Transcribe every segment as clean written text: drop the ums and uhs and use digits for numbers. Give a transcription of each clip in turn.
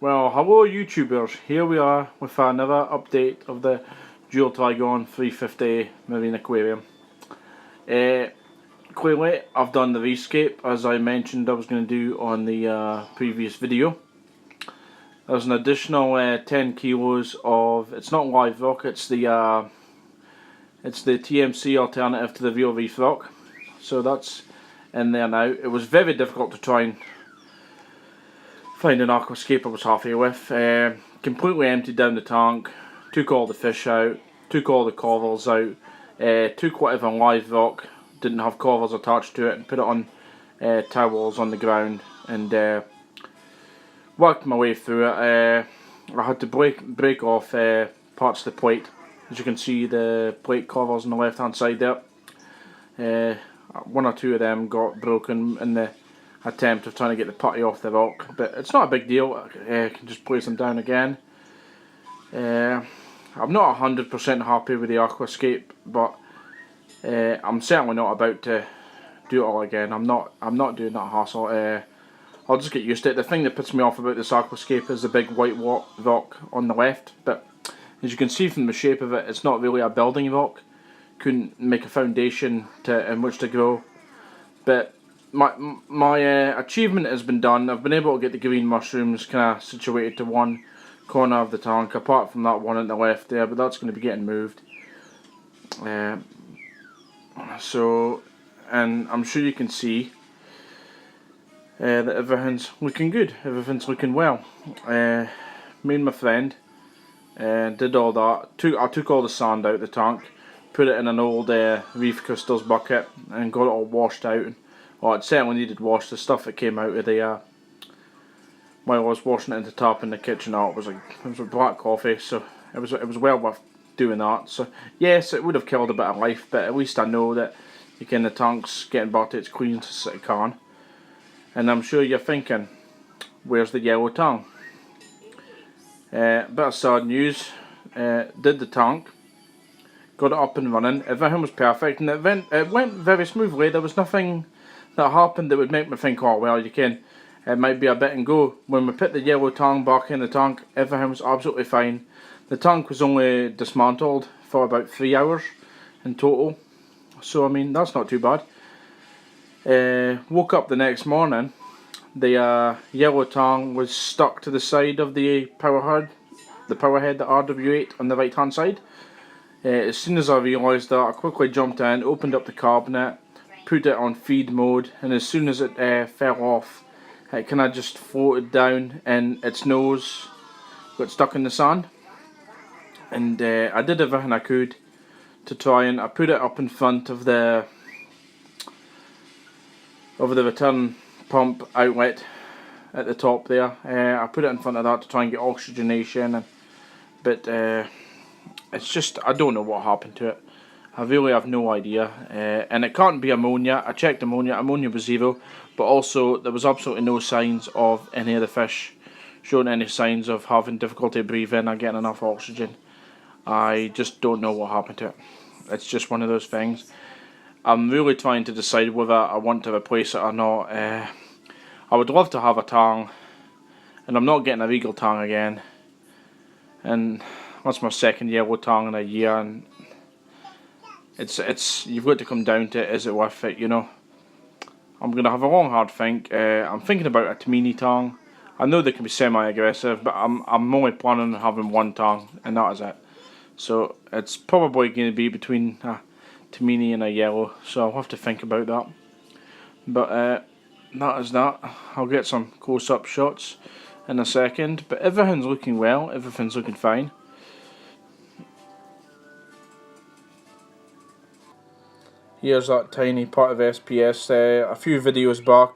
Well, hello YouTubers, here we are with another update of the Juwel Trigon 350 Marine Aquarium. Clearly I've done the rescape as I mentioned I was going to do on the previous video. There's an additional 10 kilos of, it's not live rock, it's the TMC alternative to the real reef rock. So that's in there now. It was very difficult to try and find an aquascape I was happy with. Completely emptied down the tank, took all the fish out, took all the corals out, took whatever live rock didn't have corals attached to it and put it on towels on the ground and worked my way through it. I had to break off parts of the plate. As you can see, the plate corals on the left hand side there. One or two of them got broken in the attempt of trying to get the putty off the rock, but it's not a big deal. I can just place them down again. I'm not 100% happy with the Aquascape, but I'm certainly not about to do it all again. I'm not doing that hassle. I'll just get used to it. The thing that puts me off about this Aquascape is the big white rock on the left, but as you can see from the shape of it, it's not really a building rock. Couldn't make a foundation in which to grow, but my achievement has been done. I've been able to get the green mushrooms kind of situated to one corner of the tank, apart from that one at the left there, but that's going to be getting moved. So, and I'm sure you can see that everything's looking good, everything's looking well. Me and my friend did all that. I took all the sand out of the tank, put it in an old reef crystals bucket and got it all washed out. Well, it certainly needed wash. The stuff that came out of the while I was washing it in the tap in the kitchen, it was like black coffee, so it was well worth doing that. So yes, it would have killed a bit of life, but at least I know that the tank's getting back to its cleanest it can. And I'm sure you're thinking, where's the yellow tang? Bit of sad news. Did the tank, got it up and running. Everything was perfect, and it went very smoothly. There was nothing that happened that would make me think, oh well, it might be a bit and go. When we put the yellow tang back in the tank, everything was absolutely fine. The tank was only dismantled for about 3 hours in total, so I mean that's not too bad. Woke up the next morning, the yellow tang was stuck to the side of the power head, the RW8 on the right hand side. As soon as I realised that, I quickly jumped in, opened up the cabinet, put it on feed mode, and as soon as it fell off, it kind of just floated down and its nose got stuck in the sand. And I did everything I could to try, and I put it up in front of the return pump outlet at the top there. I put it in front of that to try and get oxygenation, but it's just, I don't know what happened to it. I really have no idea, and it can't be ammonia. I checked ammonia was 0, but also there was absolutely no signs of any of the fish showing any signs of having difficulty breathing or getting enough oxygen. I just don't know what happened to it. It's just one of those things. I'm really trying to decide whether I want to replace it or not. I would love to have a tang, and I'm not getting a regal tang again, and that's my second yellow tang in a year, and it's you've got to come down to, is it worth it, you know? I'm going to have a long hard think. I'm thinking about a Tamini tang. I know they can be semi-aggressive, but I'm only planning on having one tang, and that is it. So it's probably going to be between a Tamini and a yellow, so I'll have to think about that. But that is that. I'll get some close-up shots in a second, but everything's looking well, everything's looking fine. Here's that tiny part of SPS. A few videos back,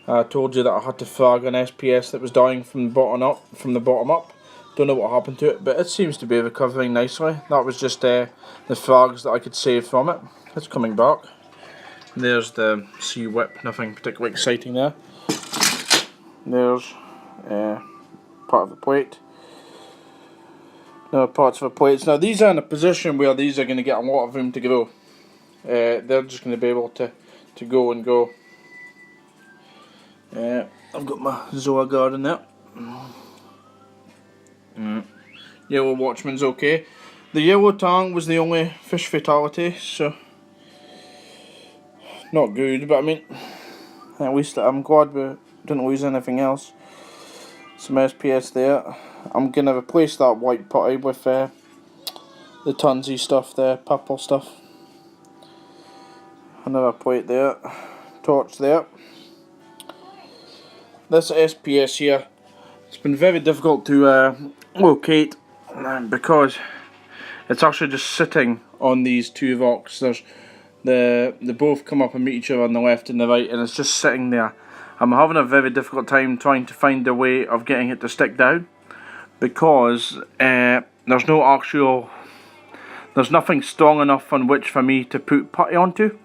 I told you that I had to frag an SPS that was dying from the bottom up. Don't know what happened to it, but it seems to be recovering nicely. That was just the frags that I could save from it. It's coming back. There's the sea whip. Nothing particularly exciting there. There's part of the plate. No parts of the plates. Now these are in a position where these are going to get a lot of room to grow. They're just going to be able to go and go. I've got my Zoa garden there. Yellow Watchman's okay. The yellow tang was the only fish fatality, so not good, but I mean, at least I'm glad we didn't lose anything else. Some SPS there. I'm going to replace that white putty with the tonsy stuff there, purple stuff. Another plate there, torch there. This SPS here, it's been very difficult to locate because it's actually just sitting on these two rocks. There's they both come up and meet each other on the left and the right, and it's just sitting there. I'm having a very difficult time trying to find a way of getting it to stick down because there's nothing strong enough on which for me to put putty onto.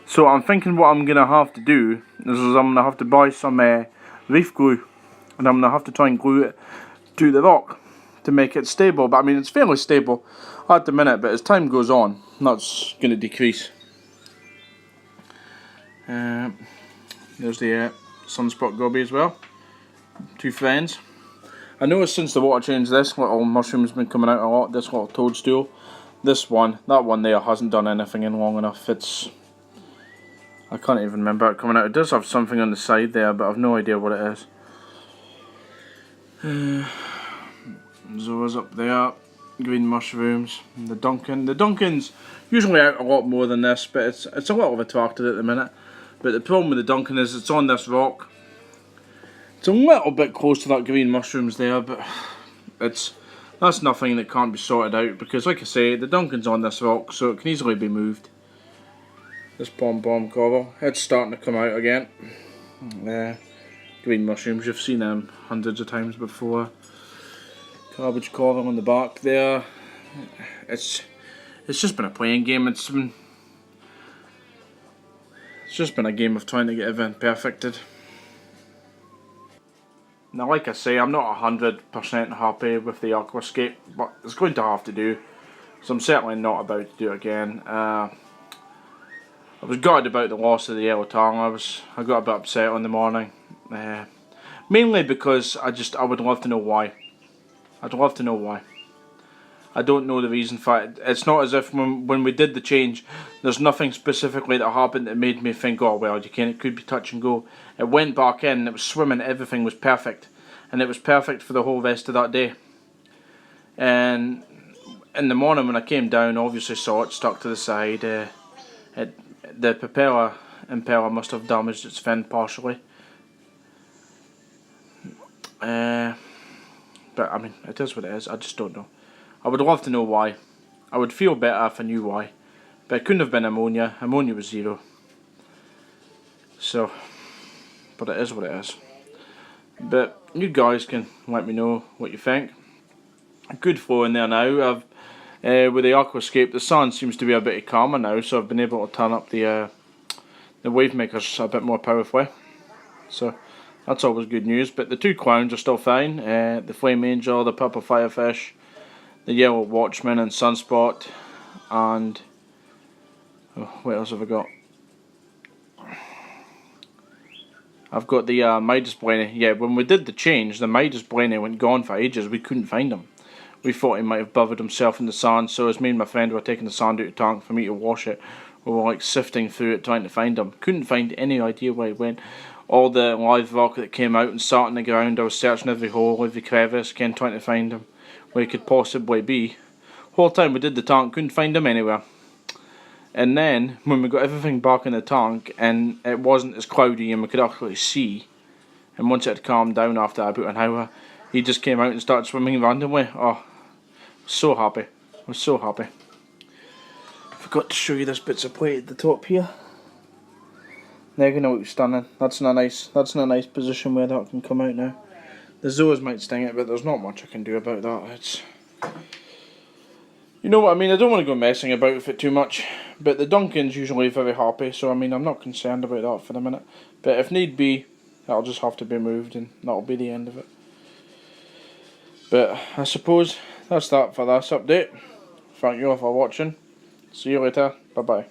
So I'm thinking what I'm going to have to do is I'm going to have to buy some reef glue, and I'm going to have to try and glue it to the rock to make it stable. But I mean, it's fairly stable at the minute, but as time goes on, that's going to decrease. There's the sunspot goby as well. Two friends. I noticed since the water change, this little mushroom's been coming out a lot, this little toadstool. That one there hasn't done anything in long enough. I can't even remember it coming out. It does have something on the side there, but I've no idea what it is. Zoa's up there. Green mushrooms. The Duncan's usually out a lot more than this, but it's a little attracted at the minute. But the problem with the Duncan is it's on this rock. It's a little bit close to that green mushrooms there, but that's nothing that can't be sorted out because, like I say, the Duncan's on this rock, so it can easily be moved. This pom-pom coral, it's starting to come out again. Green mushrooms, you've seen them hundreds of times before. Cabbage coral on the back there. It's just been a playing game. It's just been a game of trying to get everything perfected. Now, like I say, I'm not 100% happy with the Aquascape, but it's going to have to do. So I'm certainly not about to do it again. I was gutted about the loss of the yellow tang. I got a bit upset in the morning. Mainly because I would love to know why. I'd love to know why. I don't know the reason for it. It's not as if when we did the change, there's nothing specifically that happened that made me think, oh well, it could be touch and go. It went back in, it was swimming, everything was perfect. And it was perfect for the whole rest of that day. And in the morning when I came down, obviously saw it stuck to the side. The impeller must have damaged its fin partially. But I mean, it is what it is. I just don't know. I would love to know why. I would feel better if I knew why. But it couldn't have been ammonia. Ammonia was 0. So, but it is what it is. But you guys can let me know what you think. Good flow in there now. With the Aquascape, the sand seems to be a bit calmer now, so I've been able to turn up the wave makers a bit more powerfully. So that's always good news. But the two clowns are still fine. The flame angel, the purple firefish, the yellow watchman and sunspot, and what else have I got? I've got the Midas Blenny. Yeah, when we did the change, the Midas Blenny went gone for ages. We couldn't find him. We thought he might have buried himself in the sand, so as me and my friend were taking the sand out of the tank for me to wash it, we were like sifting through it trying to find him. Couldn't find any idea where he went. All the live rock that came out and sat on the ground, I was searching every hole, every crevice, again trying to find him where he could possibly be. Whole time we did the tank, couldn't find him anywhere. And then when we got everything back in the tank and it wasn't as cloudy and we could actually see, and once it had calmed down after about an hour, he just came out and started swimming randomly. Oh, so happy. I was so happy. Forgot to show you this bits of plate at the top here. They're gonna look stunning. That's in a nice position where that can come out now. The zoas might sting it, but there's not much I can do about that. It's, you know what I mean, I don't want to go messing about with it too much, but the Duncan's usually very happy, so I mean, I'm not concerned about that for the minute. But if need be, that'll just have to be moved and that'll be the end of it. But I suppose that's that for this update. Thank you all for watching. See you later. Bye bye.